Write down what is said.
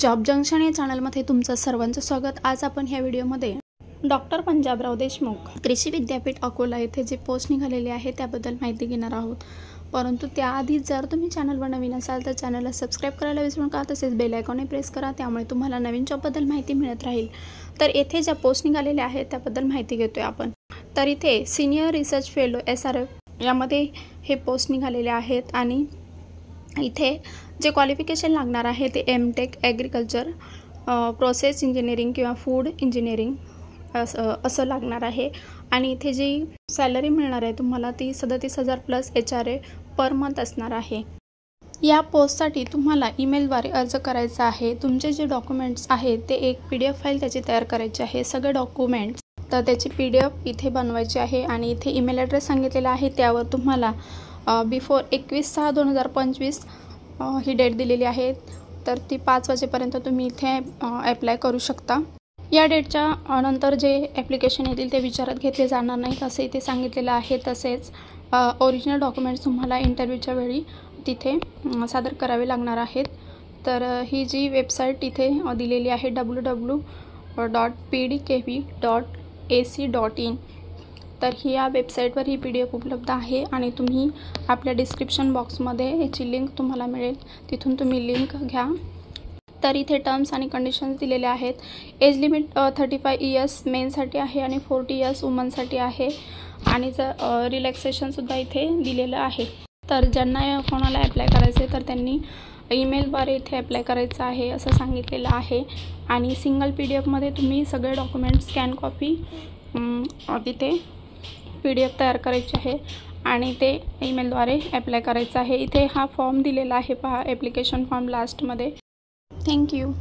Job junction या चॅनलमध्ये तुमचं सर्वांचं स्वागत। आज आपण ह्या व्हिडिओमध्ये डॉक्टर पंजाबराव देशमुख कृषी विद्यापीठ अकोला येथे जे पोस्ट निघालेले आहे त्याबद्दल माहिती घेणार आहोत। परंतु त्याआधी जर तुम्ही चॅनलवर नवीन असाल तर चॅनलला सबस्क्राइब करायला विसरू नका, तसेच बेल आयकॉनही प्रेस करा, त्यामुळे तुम्हाला नवीन जॉबबद्दल माहिती मिळत राहील। तर येथे ज्या पोस्ट निघालेल्या आहेत त्याबद्दल माहिती घेतोय आपण। तर इथे सिनियर रिसर्च फेलो SRF यामध्ये हे पोस्ट निघालेले आहेत आणि इथे जे क्वालिफिकेशन लागणार आहे ते MTech ॲग्रिकल्चर प्रोसेस इंजिनिअरिंग किंवा फूड इंजिनिअरिंग असं लागणार आहे। आणि इथे जी सॅलरी मिळणार आहे तुम्हाला ती 37,000 प्लस HRA पर मंथ असणार आहे। या पोस्टसाठी तुम्हाला ईमेलद्वारे अर्ज करायचा आहे। तुमचे जे डॉक्युमेंट्स आहेत ते एक PDF फाईल त्याची तयार करायची आहे, सगळे डॉक्युमेंट्स। तर त्याची PDF इथे बनवायची आहे आणि इथे ईमेल ॲड्रेस सांगितलेला आहे, त्यावर तुम्हाला बिफोर 21/6/2025 ही डेट दिलेली आहे। तर ती 5 वाजेपर्यंत तुम्ही इथे ॲप्लाय करू शकता। या डेटच्या नंतर जे ॲप्लिकेशन येतील ते विचारात घेतले जाणार नाहीत असे इथे सांगितलेलं आहे। तसेच ओरिजिनल डॉक्युमेंट्स तुम्हाला इंटरव्ह्यूच्या वेळी तिथे सादर करावे लागणार आहेत। तर ही जी वेबसाईट इथे दिलेली आहे www.pdkv.ac.in, तर ही या वेबसाईटवर ही PDF उपलब्ध आहे आणि तुम्ही आपल्या डिस्क्रिप्शन बॉक्समध्ये याची लिंक तुम्हाला मिळेल, तिथून तुम्ही लिंक घ्या। तर इथे टर्म्स आणि कंडिशन्स दिलेले आहेत। एज लिमिट 35 इयर्स मेनसाठी आहे आणि 40 इयर्स वुमनसाठी आहे आणि रिलॅक्सेशनसुद्धा इथे दिलेलं आहे। तर ज्यांना कोणाला ॲप्लाय करायचं आहे तर त्यांनी ईमेलद्वारे इथे ॲप्लाय करायचं आहे असं सांगितलेलं आहे। आणि सिंगल PDFमध्ये तुम्ही सगळे डॉक्युमेंट्स स्कॅन कॉपी तिथे PDF तयार करायची आहे आणि ते ईमेलद्वारे ॲप्लाय करायचं आहे। इथे हा फॉर्म दिलेला आहे पहा, ॲप्लिकेशन फॉर्म लास्टमध्ये। थँक्यू।